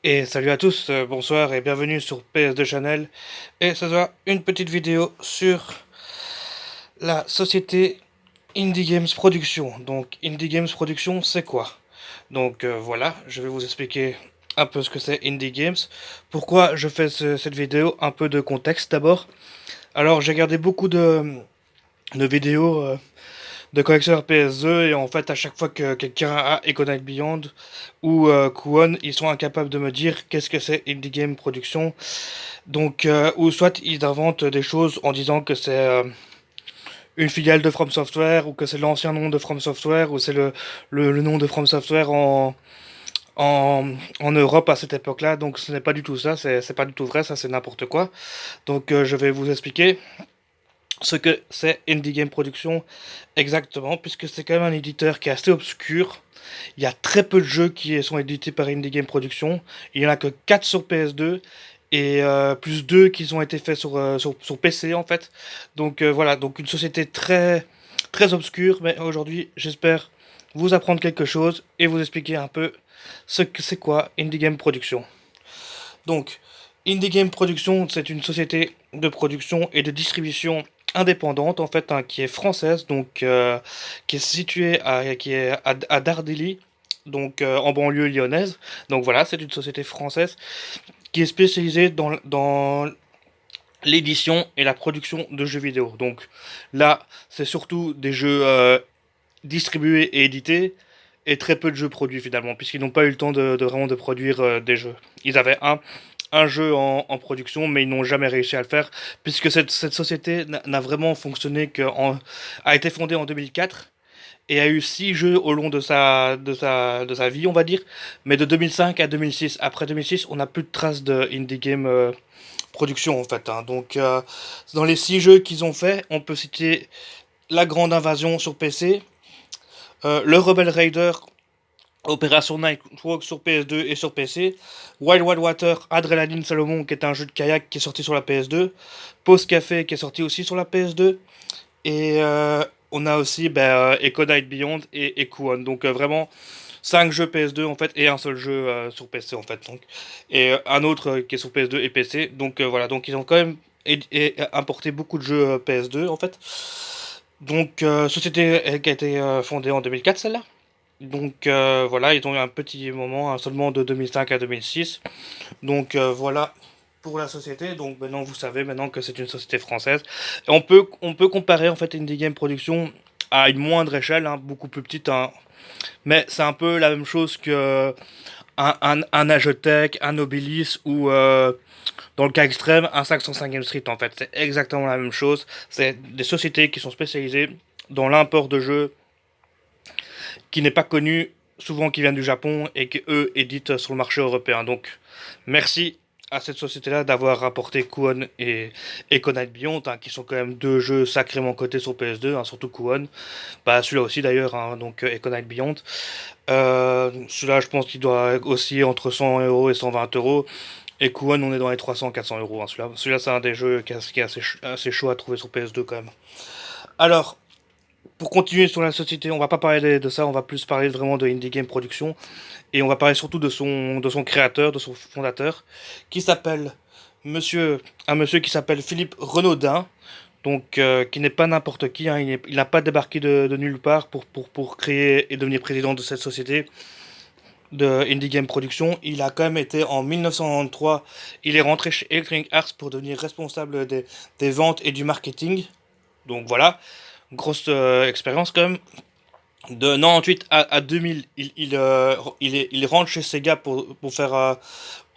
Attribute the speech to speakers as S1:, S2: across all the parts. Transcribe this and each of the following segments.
S1: Et salut à tous, bonsoir et bienvenue sur PS2 Channel. Et ce sera une petite vidéo sur la société Indie Games Production. Donc Indie Games Production, c'est quoi? Donc voilà, je vais vous expliquer un peu ce que c'est Indie Games. Pourquoi je fais cette vidéo, un peu de contexte d'abord. Alors j'ai regardé beaucoup de vidéos de collectionneurs PS2 et en fait à chaque fois que quelqu'un a Econite Beyond ou Kuon, ils sont incapables de me dire qu'est-ce que c'est Indie Game Production. Donc ou soit ils inventent des choses en disant que c'est une filiale de From Software ou que c'est l'ancien nom de From Software ou c'est le nom de From Software en Europe à cette époque-là. Donc ce n'est pas du tout ça, c'est pas du tout vrai, ça c'est n'importe quoi. Donc je vais vous expliquer ce que c'est Indie Game Production exactement, puisque c'est quand même un éditeur qui est assez obscur. Il y a très peu de jeux qui sont édités par Indie Game Production. Il n'y en a que 4 sur PS2 et plus 2 qui ont été faits sur PC en fait. Donc voilà, donc une société très obscure, mais aujourd'hui j'espère vous apprendre quelque chose et vous expliquer un peu ce que c'est quoi Indie Game Production. Donc, Indie Game Production, c'est une société de production et de distribution indépendante en fait, hein, qui est française, donc qui est située à Dardilly, donc en banlieue lyonnaise. Donc voilà, c'est une société française qui est spécialisée dans l'édition et la production de jeux vidéo. Donc là, c'est surtout des jeux distribués et édités et très peu de jeux produits finalement, puisqu'ils n'ont pas eu le temps de vraiment de produire des jeux. Ils avaient un jeu en production, mais ils n'ont jamais réussi à le faire, puisque cette société n'a vraiment fonctionné a été fondée en 2004 et a eu 6 jeux au long de sa vie, on va dire, mais de 2005 à 2006. Après 2006, on n'a plus de traces de Indie Game Production en fait, hein. Donc, dans les 6 jeux qu'ils ont fait, on peut citer La Grande Invasion sur PC, le Rebel Raider Opération Nightwalk sur PS2 et sur PC, Wild Wild Water Adrenaline Salomon qui est un jeu de kayak qui est sorti sur la PS2, Pause Café qui est sorti aussi sur la PS2, et on a aussi Echo Night Beyond et Kuon. Donc vraiment 5 jeux PS2 en fait et un seul jeu sur PC en fait. Donc, et un autre qui est sur PS2 et PC. Donc voilà, donc ils ont quand même importé beaucoup de jeux PS2 en fait. Donc société qui a été fondée en 2004 celle-là. Donc voilà, ils ont eu un petit moment, hein, seulement de 2005 à 2006. Donc voilà pour la société. Donc maintenant vous savez maintenant que c'est une société française. Et on peut comparer en fait Indie Game Production à une moindre échelle, hein, beaucoup plus petite, hein. Mais c'est un peu la même chose que un Agotech, un Nobilis ou dans le cas extrême un 505e Street en fait. C'est exactement la même chose. C'est des sociétés qui sont spécialisées dans l'import de jeux qui n'est pas connu, souvent qui vient du Japon et qui eux éditent sur le marché européen. Donc merci à cette société-là d'avoir rapporté Kuon et Conite Beyond, hein, qui sont quand même deux jeux sacrément cotés sur PS2, hein, surtout Kuon. Bah, celui-là aussi d'ailleurs, hein, donc Econite Beyond. Celui-là, je pense qu'il doit aussi entre 100 € et 120 €. Et Kuon, on est dans les 300-400 €, hein, celui-là, c'est un des jeux qui est assez chaud à trouver sur PS2 quand même. Alors, pour continuer sur la société, on va pas parler de ça, on va plus parler vraiment de Indie Game Production. Et on va parler surtout de son créateur, de son fondateur, qui s'appelle un monsieur qui s'appelle Philippe Renaudin. Donc, qui n'est pas n'importe qui, hein, il n'a pas débarqué de nulle part pour créer et devenir président de cette société de Indie Game Production. Il a quand même été en 1993, il est rentré chez Electronic Arts pour devenir responsable des ventes et du marketing. Donc voilà, grosse expérience quand même. De 98 à 2000, il rentre chez Sega pour faire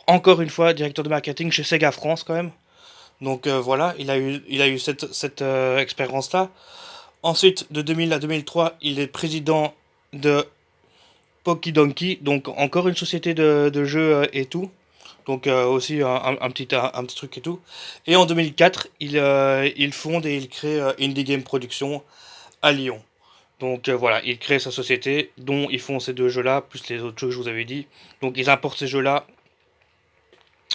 S1: encore une fois directeur de marketing chez Sega France quand même. Donc voilà, il a eu cette expérience-là. Ensuite, de 2000 à 2003, il est président de Pokidonkey, donc encore une société de jeux et tout. Donc aussi un petit truc et tout. Et en 2004, il fonde et il crée Indie Game Production à Lyon. Donc voilà, ils créent sa société dont ils font ces deux jeux-là, plus les autres jeux que je vous avais dit. Donc ils importent ces jeux-là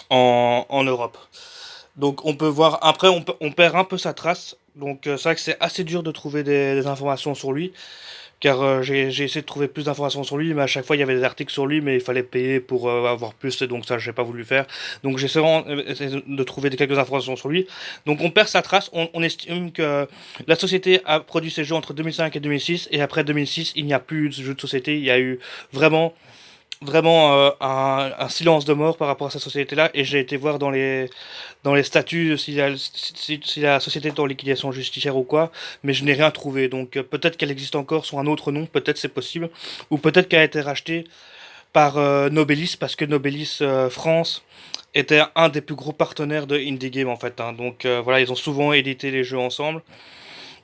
S1: en Europe. Donc on peut voir, après on perd un peu sa trace. Donc c'est vrai que c'est assez dur de trouver des informations sur lui. car j'ai essayé de trouver plus d'informations sur lui, mais à chaque fois il y avait des articles sur lui, mais il fallait payer pour avoir plus, et donc ça j'ai pas voulu faire. Donc j'essaie vraiment essayé de trouver quelques informations sur lui. Donc on perd sa trace, on estime que la société a produit ses jeux entre 2005 et 2006, et après 2006 il n'y a plus de jeux de société, il y a eu vraiment un silence de mort par rapport à cette société-là, et j'ai été voir dans les statuts si la société est en liquidation judiciaire ou quoi, mais je n'ai rien trouvé. Donc peut-être qu'elle existe encore sous un autre nom, peut-être c'est possible, ou peut-être qu'elle a été rachetée par Nobelis, parce que Nobelis France était un des plus gros partenaires de Indie Game en fait. Hein. Donc voilà, ils ont souvent édité les jeux ensemble.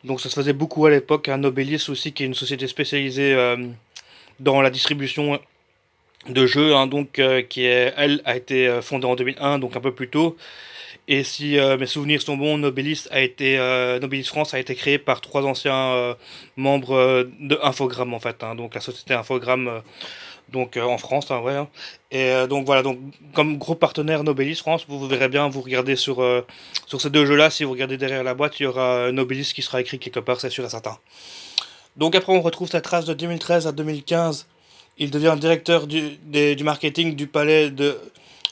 S1: Donc ça se faisait beaucoup à l'époque. Un Nobelis aussi, qui est une société spécialisée dans la distribution de jeu, hein, donc qui est, elle a été fondée en 2001, donc un peu plus tôt. Et si mes souvenirs sont bons, Nobilis France a été créé par trois anciens membres de Infogrames en fait, hein, donc la société Infogrames en France, hein, ouais. Hein. Et donc voilà, donc comme gros partenaire Nobilis France, vous verrez bien, vous regardez sur ces deux jeux-là, si vous regardez derrière la boîte, il y aura Nobilis qui sera écrit quelque part, c'est sûr et certain. Donc après on retrouve sa trace de 2013 à 2015. Il devient directeur du marketing du palais de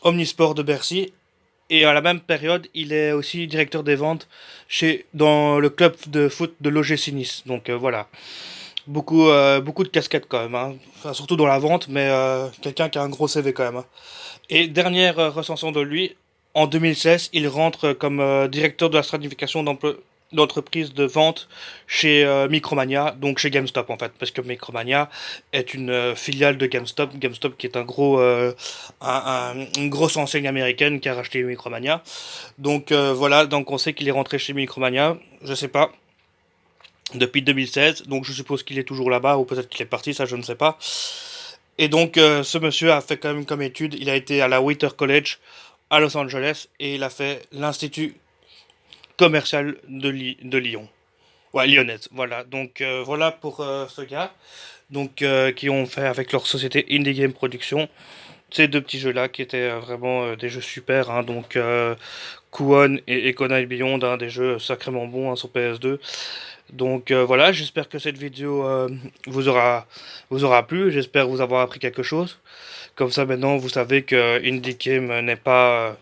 S1: Omnisport de Bercy. Et à la même période, il est aussi directeur des ventes dans le club de foot de l'OGC Nice. Donc voilà, beaucoup de casquettes quand même. Hein. Enfin, surtout dans la vente, mais quelqu'un qui a un gros CV quand même. Hein. Et dernière recension de lui, en 2016, il rentre comme directeur de la stratification d'entreprise de vente chez Micromania, donc chez GameStop en fait, parce que Micromania est une filiale de GameStop, GameStop qui est une grosse enseigne américaine qui a racheté Micromania. Donc voilà, donc on sait qu'il est rentré chez Micromania, je sais pas, depuis 2016, donc je suppose qu'il est toujours là-bas, ou peut-être qu'il est parti, ça je ne sais pas. Et donc, ce monsieur a fait quand même comme étude, il a été à la Wheater College à Los Angeles et il a fait l'Institut commercial de Lyon. Ouais, lyonnaise, voilà. Donc, voilà pour ce gars. Donc, qui ont fait avec leur société Indie Game Production ces deux petits jeux-là qui étaient vraiment des jeux super. Hein, donc, Kuon et Econite Beyond, hein, des jeux sacrément bons hein, sur PS2. Donc voilà, j'espère que cette vidéo vous aura plu, j'espère vous avoir appris quelque chose. Comme ça maintenant vous savez que Indie Game n'est pas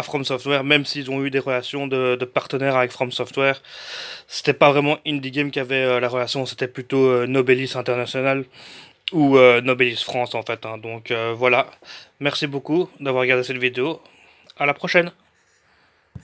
S1: From Software, même s'ils ont eu des relations de partenaires avec From Software. C'était pas vraiment Indie Game qui avait la relation, c'était plutôt Nobelis International ou Nobelis France en fait. Hein. Donc voilà, merci beaucoup d'avoir regardé cette vidéo. À la prochaine.